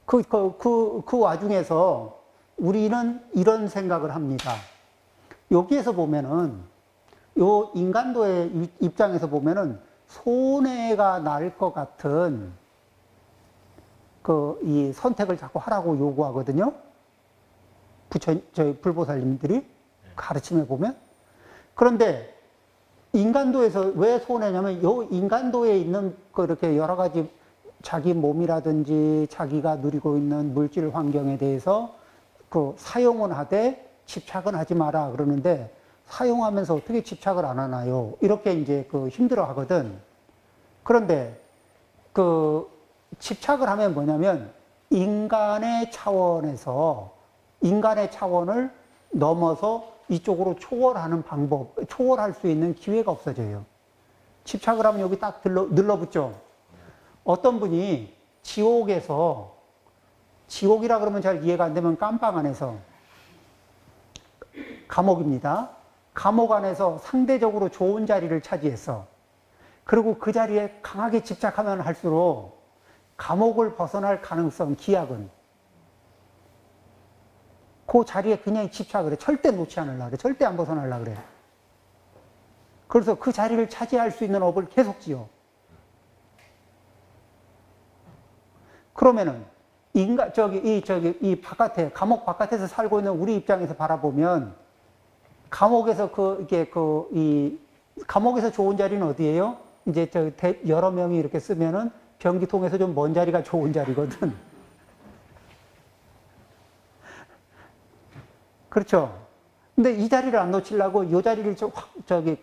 그 와중에서 우리는 이런 생각을 합니다. 여기에서 보면은, 요 인간도의 입장에서 보면은, 손해가 날 것 같은, 이 선택을 자꾸 하라고 요구하거든요. 저희 불보살님들이 가르침에 보면. 그런데, 인간도에서 왜 손해냐면, 요 인간도에 있는 이렇게 여러 가지 자기 몸이라든지 자기가 누리고 있는 물질 환경에 대해서 사용은 하되 집착은 하지 마라 그러는데 사용하면서 어떻게 집착을 안 하나요? 이렇게 이제 힘들어 하거든. 그런데 집착을 하면 뭐냐면 인간의 차원에서 인간의 차원을 넘어서 이쪽으로 초월하는 방법, 초월할 수 있는 기회가 없어져요. 집착을 하면 여기 딱 늘러붙죠. 어떤 분이 지옥에서, 지옥이라 그러면 잘 이해가 안 되면 깜빵 안에서, 감옥입니다. 감옥 안에서 상대적으로 좋은 자리를 차지했어. 그리고 그 자리에 강하게 집착하면 할수록 감옥을 벗어날 가능성, 기약은 그 자리에 그냥 집착을 해. 절대 놓지 않으려고 그래. 절대 안 벗어나려고 그래. 그래서 그 자리를 차지할 수 있는 업을 계속 지어. 그러면은, 이 바깥에, 감옥 바깥에서 살고 있는 우리 입장에서 바라보면, 감옥에서 감옥에서 좋은 자리는 어디예요? 이제 여러 명이 이렇게 쓰면은 변기통에서 좀 먼 자리가 좋은 자리거든. 그렇죠? 근데 이 자리를 안 놓치려고 이 자리를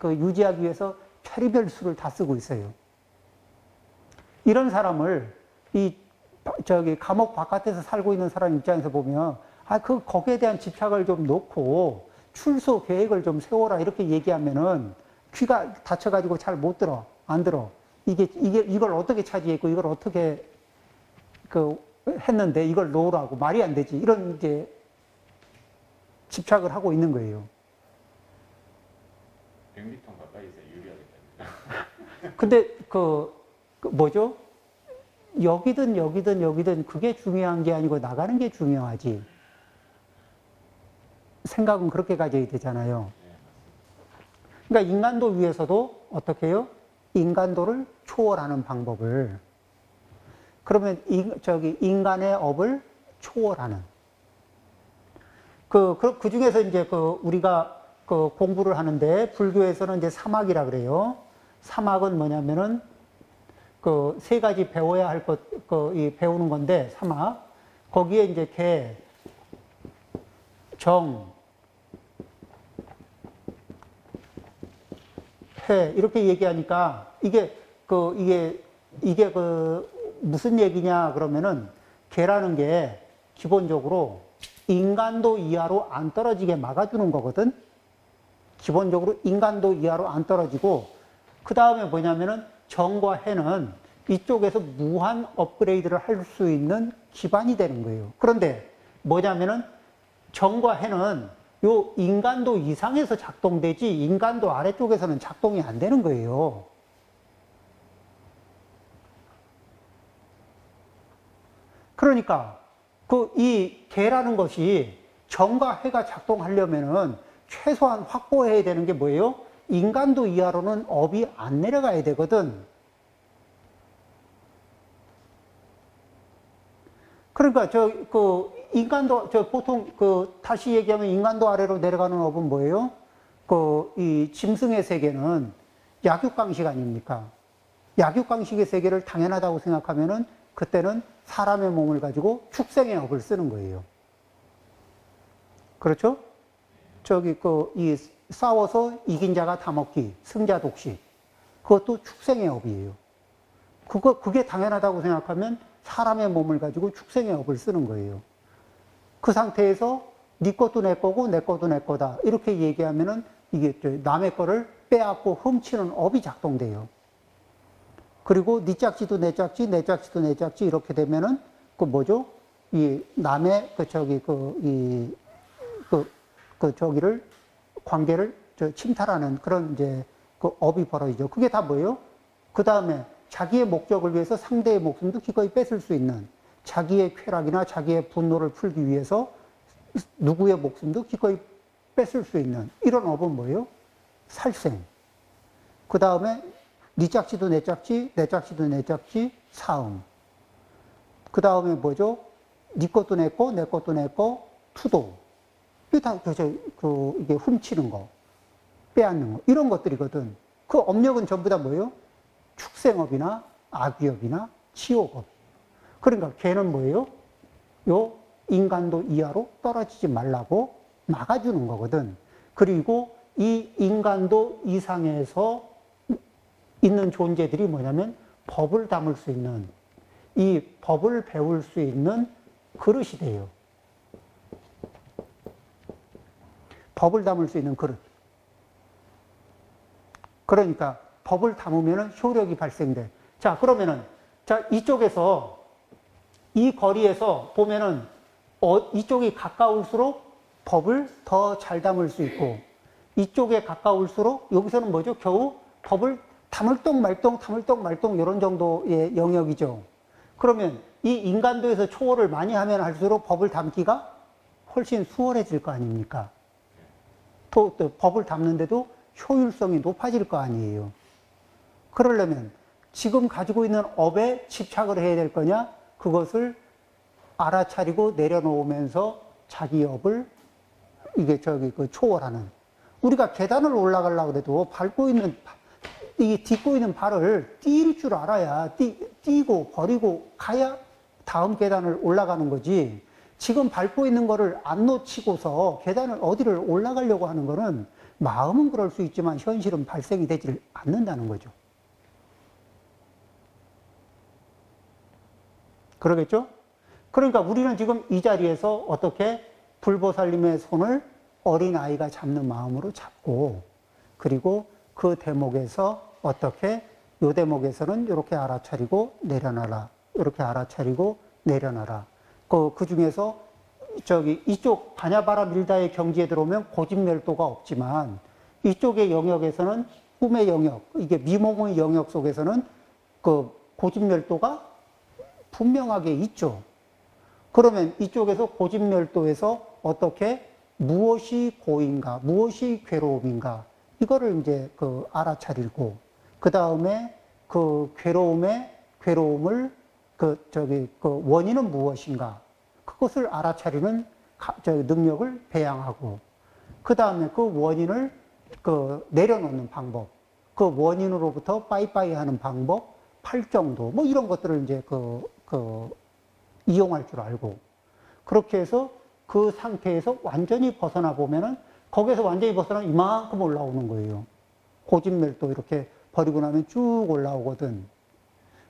유지하기 위해서 별의별 수를 다 쓰고 있어요. 이런 사람을 감옥 바깥에서 살고 있는 사람 입장에서 보면, 거기에 대한 집착을 좀 놓고 출소 계획을 좀 세워라 이렇게 얘기하면은 귀가 다쳐가지고 잘 못 들어. 안 들어. 이걸 어떻게 차지했고 이걸 어떻게 했는데 이걸 놓으라고 말이 안 되지. 이런 이제 집착을 하고 있는 거예요. 변기통 가까이서 유리하겠다. 근데 뭐죠? 여기든 그게 중요한 게 아니고 나가는 게 중요하지. 생각은 그렇게 가져야 되잖아요. 그러니까 인간도 위에서도 어떻게 해요? 인간도를 초월하는 방법을. 그러면 인간의 업을 초월하는. 그 중에서 이제 우리가 공부를 하는데 불교에서는 이제 사막이라 그래요. 사막은 뭐냐면은 세 가지 배워야 할 배우는 건데, 사막. 거기에 이제 개, 정, 해, 이렇게 얘기하니까, 이게 무슨 얘기냐, 그러면은, 개라는 게 기본적으로 인간도 이하로 안 떨어지게 막아주는 거거든? 기본적으로 인간도 이하로 안 떨어지고, 그 다음에 뭐냐면은, 정과 해는 이쪽에서 무한 업그레이드를 할 수 있는 기반이 되는 거예요. 그런데 뭐냐면은 정과 해는 요 인간도 이상에서 작동되지 인간도 아래쪽에서는 작동이 안 되는 거예요. 그러니까 이 개라는 것이 정과 해가 작동하려면은 최소한 확보해야 되는 게 뭐예요? 인간도 이하로는 업이 안 내려가야 되거든. 그러니까 인간도 보통 다시 얘기하면 인간도 아래로 내려가는 업은 뭐예요? 이 짐승의 세계는 약육강식 아닙니까? 약육강식의 세계를 당연하다고 생각하면은 그때는 사람의 몸을 가지고 축생의 업을 쓰는 거예요. 그렇죠? 이 싸워서 이긴 자가 다 먹기, 승자 독식. 그것도 축생의 업이에요. 그게 당연하다고 생각하면 사람의 몸을 가지고 축생의 업을 쓰는 거예요. 그 상태에서 네 것도 내 거고 내 것도 내 거다. 이렇게 얘기하면은 이게 남의 거를 빼앗고 훔치는 업이 작동돼요. 그리고 네 짝지도 내 짝지, 내 짝지도 내 짝지 이렇게 되면은 뭐죠? 이 남의 저기를 관계를 침탈하는 그런 이제 업이 벌어지죠. 그게 다 뭐예요? 그 다음에 자기의 목적을 위해서 상대의 목숨도 기꺼이 뺏을 수 있는, 자기의 쾌락이나 자기의 분노를 풀기 위해서 누구의 목숨도 기꺼이 뺏을 수 있는 이런 업은 뭐예요? 살생. 그 다음에 네 짝지도 내 짝지, 내 짝지도 내 짝지, 사음. 그 다음에 뭐죠? 네 것도 내 거, 내 것도 내 거, 투도. 이게 다 이게 훔치는 거, 빼앗는 거 이런 것들이거든. 그 업력은 전부 다 뭐예요? 축생업이나 악의업이나 치욕업. 그러니까 걔는 뭐예요? 요 인간도 이하로 떨어지지 말라고 막아주는 거거든. 그리고 이 인간도 이상에서 있는 존재들이 뭐냐면 법을 담을 수 있는, 이 법을 배울 수 있는 그릇이 돼요. 법을 담을 수 있는 그릇. 그러니까 법을 담으면 효력이 발생돼. 자, 그러면은, 자, 이쪽에서, 이 거리에서 보면은, 이쪽이 가까울수록 법을 더 잘 담을 수 있고, 이쪽에 가까울수록, 여기서는 뭐죠? 겨우 법을 담을똥 말똥, 이런 정도의 영역이죠. 그러면 이 인간도에서 초월을 많이 하면 할수록 법을 담기가 훨씬 수월해질 거 아닙니까? 또 법을 담는데도 효율성이 높아질 거 아니에요. 그러려면 지금 가지고 있는 업에 집착을 해야 될 거냐? 그것을 알아차리고 내려놓으면서 자기 업을 초월하는. 우리가 계단을 올라가려고 해도 딛고 있는 발을 뛸 줄 알아야 뛰고 버리고 가야 다음 계단을 올라가는 거지. 지금 밟고 있는 거를 안 놓치고서 계단을 어디를 올라가려고 하는 거는 마음은 그럴 수 있지만 현실은 발생이 되지 않는다는 거죠. 그러겠죠? 그러니까 우리는 지금 이 자리에서 어떻게 불보살님의 손을 어린아이가 잡는 마음으로 잡고, 그리고 그 대목에서 어떻게, 요 대목에서는 이렇게 알아차리고 내려놔라. 이렇게 알아차리고 내려놔라. 그 중에서 이쪽 바냐바라 밀다의 경지에 들어오면 고집멸도가 없지만, 이쪽의 영역에서는 꿈의 영역, 이게 미몽의 영역 속에서는 그 고집멸도가 분명하게 있죠. 그러면 이쪽에서 고집멸도에서 어떻게 무엇이 고인가, 무엇이 괴로움인가, 이거를 이제 알아차리고, 그 다음에 그 괴로움을 원인은 무엇인가, 그것을 알아차리는 능력을 배양하고, 그 다음에 그 원인을 내려놓는 방법, 그 원인으로부터 빠이빠이 하는 방법, 팔정도, 뭐 이런 것들을 이제 이용할 줄 알고, 그렇게 해서 그 상태에서 완전히 벗어나 보면은, 거기에서 완전히 벗어나 이만큼 올라오는 거예요. 고집멸도 이렇게 버리고 나면 쭉 올라오거든.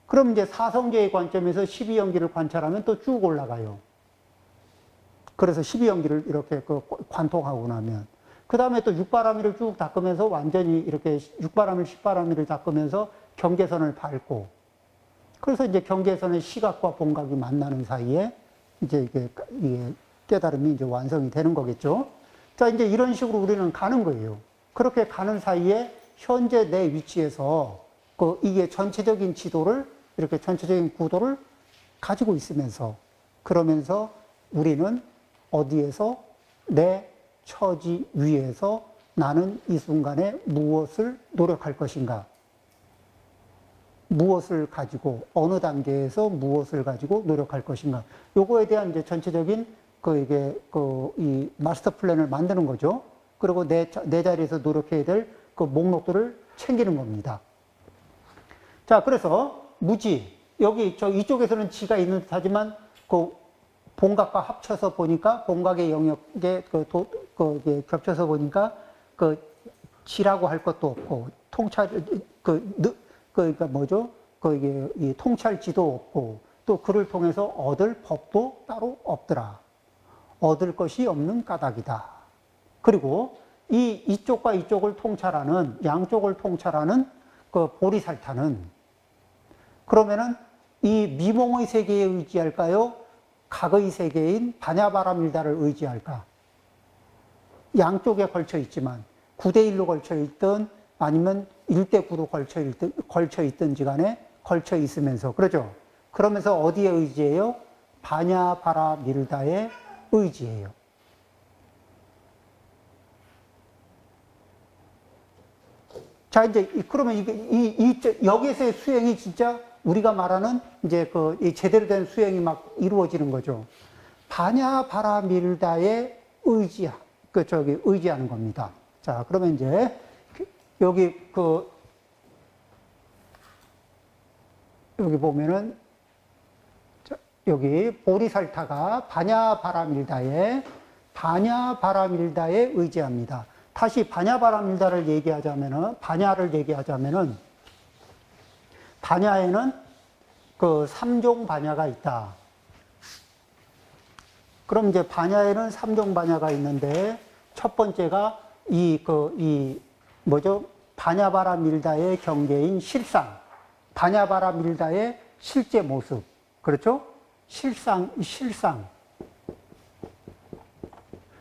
그럼 이제 사성제의 관점에서 12연기를 관찰하면 또 쭉 올라가요. 그래서 12연기를 이렇게 관통하고 나면, 그 다음에 또 육바라밀을 쭉 닦으면서 완전히 이렇게 6바라밀, 10바라밀을 닦으면서 경계선을 밟고, 그래서 이제 경계선의 시각과 본각이 만나는 사이에 이제 이게 깨달음이 이제 완성이 되는 거겠죠. 자, 이제 이런 식으로 우리는 가는 거예요. 그렇게 가는 사이에 현재 내 위치에서 이게 전체적인 지도를, 이렇게 전체적인 구도를 가지고 있으면서, 그러면서 우리는 어디에서, 내 처지 위에서 나는 이 순간에 무엇을 노력할 것인가, 무엇을 가지고, 어느 단계에서 무엇을 가지고 노력할 것인가, 요거에 대한 이제 전체적인 이 마스터 플랜을 만드는 거죠. 그리고 내 자리에서 노력해야 될 그 목록들을 챙기는 겁니다. 자, 그래서 무지, 이쪽에서는 지가 있는 듯 하지만 그 본각과 합쳐서 보니까, 본각의 영역에 이게 겹쳐서 보니까 지라고 할 것도 없고, 그러니까 뭐죠? 이게 이 통찰지도 없고, 또 그를 통해서 얻을 법도 따로 없더라. 얻을 것이 없는 까닭이다. 그리고 이쪽과 이쪽을 통찰하는, 양쪽을 통찰하는 그 보리살타는, 그러면은 이 미몽의 세계에 의지할까요? 각의 세계인 바냐바라밀다를 의지할까? 양쪽에 걸쳐 있지만, 9대1로 걸쳐 있든 아니면 1대9로 걸쳐 있든지 간에 걸쳐 있으면서, 그러죠? 그러면서 어디에 의지해요? 바냐 바라 밀다의 의지예요. 자, 이제 그러면 여기에서의 수행이 진짜 우리가 말하는 이제 이 제대로 된 수행이 막 이루어지는 거죠. 바냐 바라 밀다의 의지하는 겁니다. 자, 그러면 이제 여기 여기 보면은 여기 보리살타가 바냐 바라 밀다에 의지합니다. 다시 바냐 바라 밀다를 얘기하자면은 바냐에는 그 3종 바냐가 있다. 그럼 이제 바냐에는 3종 바냐가 있는데 첫 번째가 바냐 바라 밀다의 경계인 실상. 바냐 바라 밀다의 실제 모습. 그렇죠?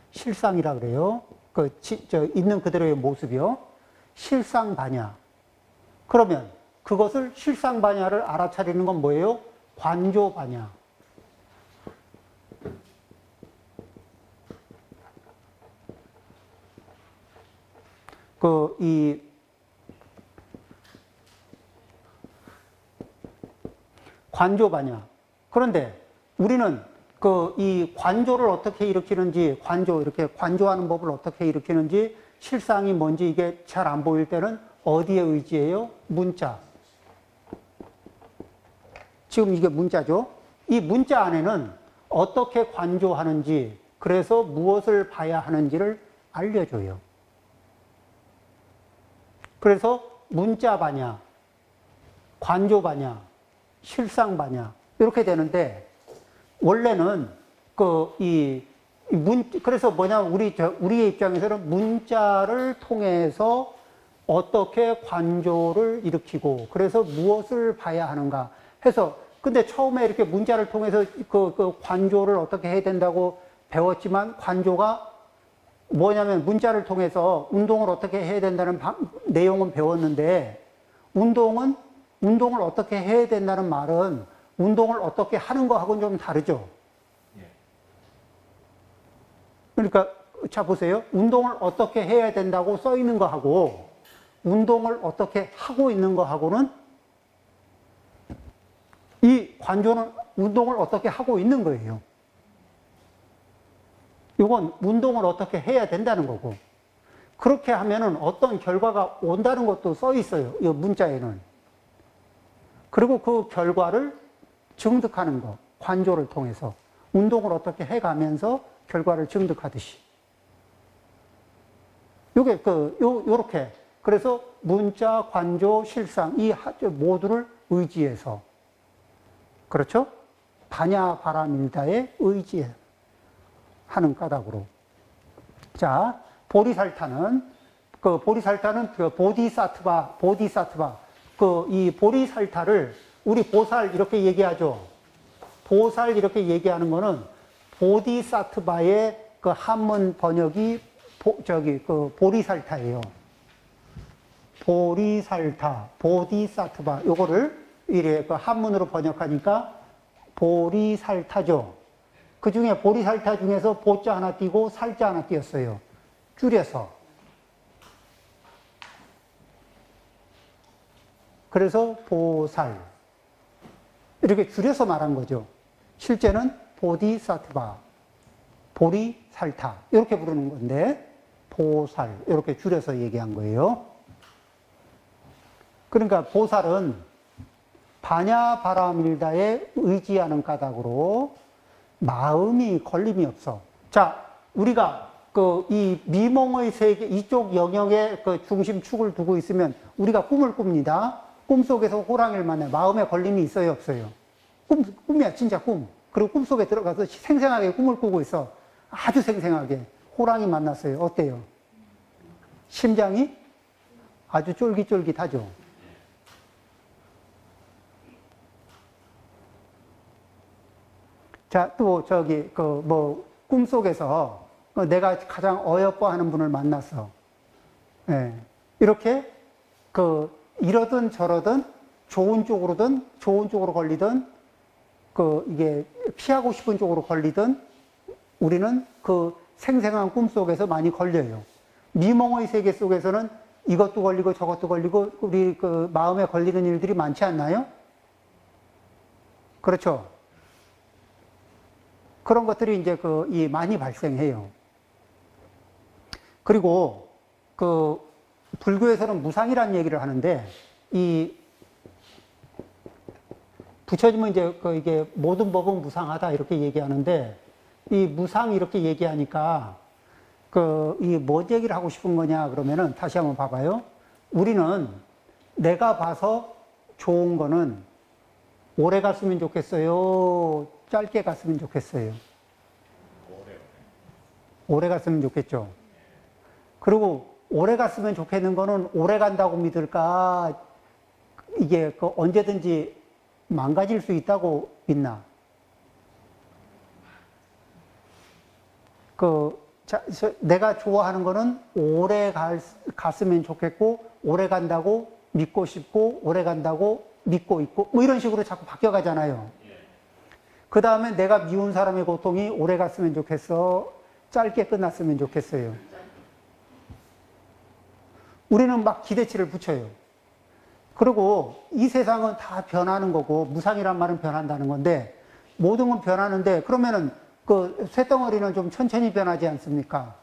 실상이라 그래요. 있는 그대로의 모습이요. 실상 바냐. 그러면 그것을 실상 바냐를 알아차리는 건 뭐예요? 관조 바냐. 관조 바냐. 그런데 우리는 이 관조를 어떻게 일으키는지, 이렇게 관조하는 법을 어떻게 일으키는지, 실상이 뭔지 이게 잘 안 보일 때는 어디에 의지해요? 문자. 지금 이게 문자죠? 이 문자 안에는 어떻게 관조하는지, 그래서 무엇을 봐야 하는지를 알려줘요. 그래서 문자 바냐, 관조 바냐, 실상 바냐, 이렇게 되는데, 원래는 그래서 우리의 입장에서는 문자를 통해서 어떻게 관조를 일으키고, 그래서 무엇을 봐야 하는가 해서, 근데 처음에 이렇게 문자를 통해서 그 관조를 어떻게 해야 된다고 배웠지만, 관조가 뭐냐면 문자를 통해서 운동을 어떻게 해야 된다는 내용은 배웠는데, 운동을 어떻게 해야 된다는 말은 운동을 어떻게 하는 거하고는 좀 다르죠. 그러니까 자 보세요. 운동을 어떻게 해야 된다고 써 있는 거하고 운동을 어떻게 하고 있는 거하고는, 이 관조는 운동을 어떻게 하고 있는 거예요. 이건 운동을 어떻게 해야 된다는 거고, 그렇게 하면은 어떤 결과가 온다는 것도 써 있어요. 이 문자에는. 그리고 그 결과를 증득하는 거, 관조를 통해서 운동을 어떻게 해가면서 결과를 증득하듯이. 요렇게. 그래서 문자, 관조, 실상, 이 모두를 의지해서. 그렇죠? 바냐 바라밀다에 의지하는 까닭으로. 자, 보리살타는 보디사트바. 이 보리살타를 우리 보살 이렇게 얘기하죠. 보살 이렇게 얘기하는 거는 보디사트바의 그 한문 번역이 보리살타예요. 보디사트바. 요거를 이래 그 한문으로 번역하니까 보리살타죠. 그 중에 보리살타 중에서 보자 하나 띄고 살자 하나 띄었어요. 줄여서. 그래서 보살. 이렇게 줄여서 말한 거죠. 실제는 보디사트바, 보리살타 이렇게 부르는 건데 보살 이렇게 줄여서 얘기한 거예요. 그러니까 보살은 바냐 바라밀다에 의지하는 까닭으로 마음이 걸림이 없어. 자, 우리가 이 미몽의 세계 이쪽 영역에 그 중심축을 두고 있으면 우리가 꿈을 꿉니다. 꿈속에서 호랑이를 만나요. 마음에 걸림이 있어요, 없어요? 꿈이야, 진짜 꿈. 그리고 꿈속에 들어가서 생생하게 꿈을 꾸고 있어. 아주 생생하게. 호랑이 만났어요. 어때요? 심장이 아주 쫄깃쫄깃하죠. 자, 또 꿈속에서 내가 가장 어여뻐하는 분을 만났어. 예. 이렇게 이러든 저러든 좋은 쪽으로 걸리든 이게 피하고 싶은 쪽으로 걸리든 우리는 그 생생한 꿈 속에서 많이 걸려요. 미몽의 세계 속에서는 이것도 걸리고 저것도 걸리고 우리 그 마음에 걸리는 일들이 많지 않나요? 그렇죠. 그런 것들이 이제 많이 발생해요. 그리고 불교에서는 무상이라는 얘기를 하는데 부처님은 이제 이게 모든 법은 무상하다 이렇게 얘기하는데 이 무상 이렇게 얘기하니까 뭔 얘기를 하고 싶은 거냐 그러면은 다시 한번 봐봐요. 우리는 내가 봐서 좋은 거는 오래 갔으면 좋겠어요. 짧게 갔으면 좋겠어요. 오래 갔으면 좋겠죠. 그리고 오래 갔으면 좋겠는 거는 오래 간다고 믿을까? 이게 언제든지 망가질 수 있다고 믿나? 내가 좋아하는 거는 오래 갔으면 좋겠고, 오래 간다고 믿고 싶고, 오래 간다고 믿고 있고, 뭐 이런 식으로 자꾸 바뀌어가잖아요. 그 다음에 내가 미운 사람의 고통이 오래 갔으면 좋겠어, 짧게 끝났으면 좋겠어요. 우리는 막 기대치를 붙여요. 그리고 이 세상은 다 변하는 거고, 무상이란 말은 변한다는 건데, 모든 건 변하는데, 그러면은 쇳덩어리는 좀 천천히 변하지 않습니까?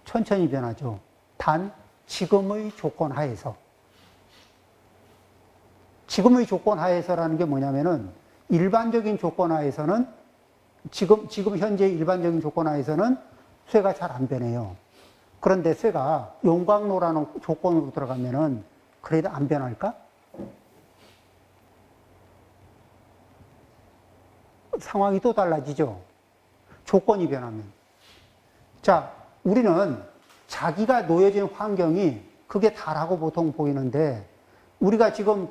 천천히 변하죠. 단, 지금의 조건 하에서. 지금의 조건 하에서라는 게 뭐냐면은, 일반적인 조건 하에서는, 지금 현재 일반적인 조건 하에서는 쇠가 잘 안 변해요. 그런데 쇠가 용광로라는 조건으로 들어가면은, 그래도 안 변할까? 상황이 또 달라지죠. 조건이 변하면. 자, 우리는 자기가 놓여진 환경이 그게 다라고 보통 보이는데, 우리가 지금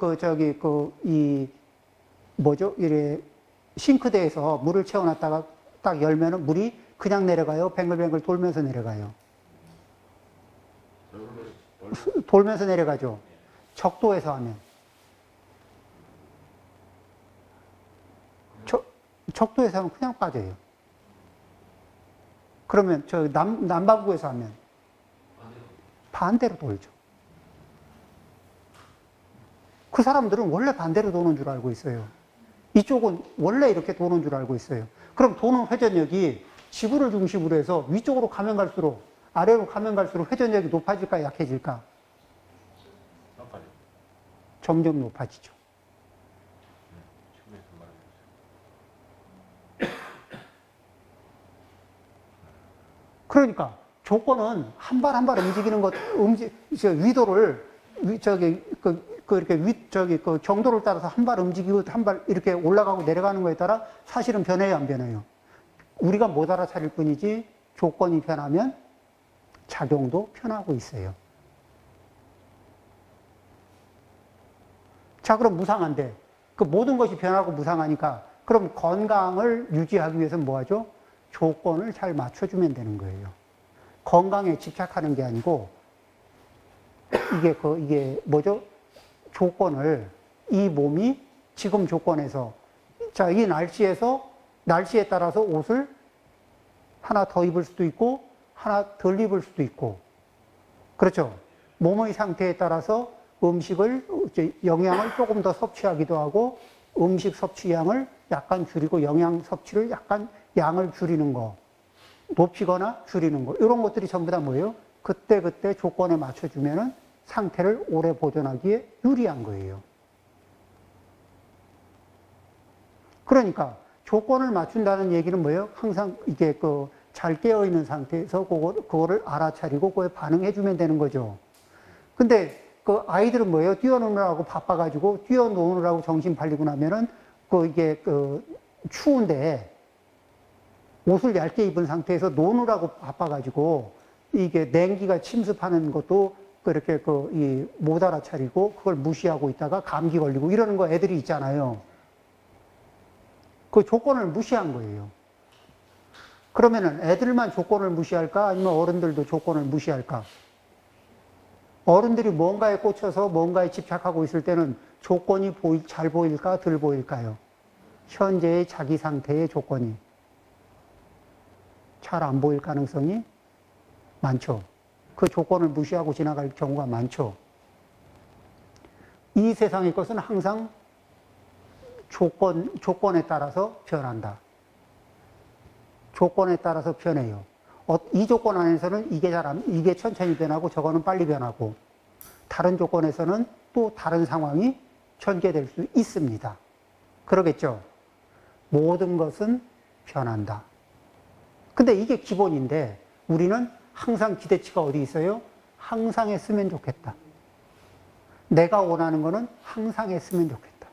이래, 싱크대에서 물을 채워놨다가 딱 열면은 물이 그냥 내려가요? 뱅글뱅글 돌면서 내려가요? 돌면서 내려가죠. 적도에서 하면. 적도에서 하면 그냥 빠져요. 그러면 남반구에서 하면 반대로 돌죠. 그 사람들은 원래 반대로 도는 줄 알고 있어요. 이쪽은 원래 이렇게 도는 줄 알고 있어요. 그럼 도는 회전력이 지구를 중심으로 해서 위쪽으로 가면 갈수록, 아래로 가면 갈수록 회전력이 높아질까 약해질까? 점점 높아지죠. 그러니까 조건은 한 발 한 발 움직이는 것, 위도를 이렇게 경도를 따라서 한 발 움직이고 한 발 이렇게 올라가고 내려가는 거에 따라 사실은 변해요, 안 변해요? 우리가 못 알아차릴 뿐이지 조건이 변하면 작용도 변하고 있어요. 자, 그럼 무상한데 모든 것이 변하고 무상하니까 그럼 건강을 유지하기 위해서는 뭐 하죠? 조건을 잘 맞춰주면 되는 거예요. 건강에 집착하는 게 아니고, 이게 뭐죠? 조건을, 이 몸이 지금 조건에서, 자, 이 날씨에 따라서 옷을 하나 더 입을 수도 있고, 하나 덜 입을 수도 있고, 그렇죠? 몸의 상태에 따라서 영양을 조금 더 섭취하기도 하고, 음식 섭취량을 약간 줄이고, 영양 섭취를 약간 양을 줄이는 거, 높이거나 줄이는 거, 이런 것들이 전부 다 뭐예요? 그때 조건에 맞춰주면은 상태를 오래 보존하기에 유리한 거예요. 그러니까 조건을 맞춘다는 얘기는 뭐예요? 항상 이게 잘 깨어있는 상태에서 그거를 알아차리고 그거에 반응해주면 되는 거죠. 근데 아이들은 뭐예요? 뛰어노느라고 바빠가지고 뛰어노느라고 정신 팔리고 나면은 이게 추운데 옷을 얇게 입은 상태에서 노느라고 바빠가지고 이게 냉기가 침습하는 것도 그렇게 못 알아차리고 그걸 무시하고 있다가 감기 걸리고 이러는 거 애들이 있잖아요. 그 조건을 무시한 거예요. 그러면은 애들만 조건을 무시할까? 아니면 어른들도 조건을 무시할까? 어른들이 뭔가에 꽂혀서 뭔가에 집착하고 있을 때는 조건이 잘 보일까? 덜 보일까요? 현재의 자기 상태의 조건이 잘 안 보일 가능성이 많죠. 그 조건을 무시하고 지나갈 경우가 많죠. 이 세상의 것은 항상 조건에 따라서 변한다. 조건에 따라서 변해요. 이 조건 안에서는 이게 천천히 변하고 저거는 빨리 변하고, 다른 조건에서는 또 다른 상황이 전개될 수 있습니다. 그러겠죠? 모든 것은 변한다. 근데 이게 기본인데, 우리는 항상 기대치가 어디 있어요? 항상 했으면 좋겠다. 내가 원하는 거는 항상 했으면 좋겠다.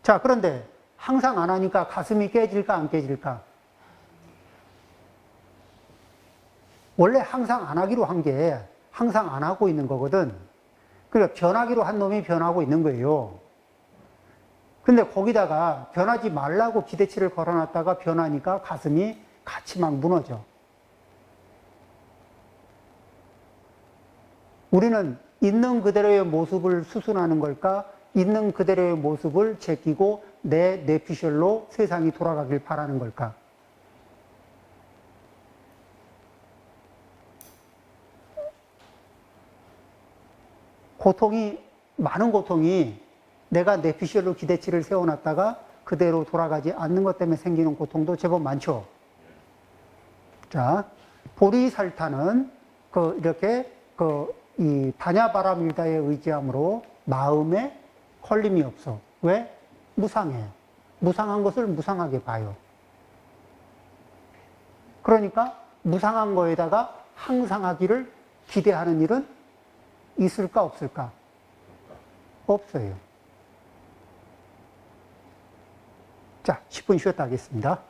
자, 그런데 항상 안 하니까 가슴이 깨질까, 안 깨질까? 원래 항상 안 하기로 한 게 항상 안 하고 있는 거거든. 그러니까 변하기로 한 놈이 변하고 있는 거예요. 근데 거기다가 변하지 말라고 기대치를 걸어놨다가 변하니까 가슴이 같이 막 무너져. 우리는 있는 그대로의 모습을 수순하는 걸까? 있는 그대로의 모습을 제끼고 내 뇌피셜로 세상이 돌아가길 바라는 걸까? 많은 고통이 내가 뇌피셜로 기대치를 세워놨다가 그대로 돌아가지 않는 것 때문에 생기는 고통도 제법 많죠. 자, 보리살타는 이 다냐바라밀다에 의지함으로 마음에 걸림이 없어. 왜? 무상해. 무상한 것을 무상하게 봐요. 그러니까 무상한 거에다가 항상하기를 기대하는 일은 있을까 없을까? 없어요. 자, 10분 쉬었다 하겠습니다.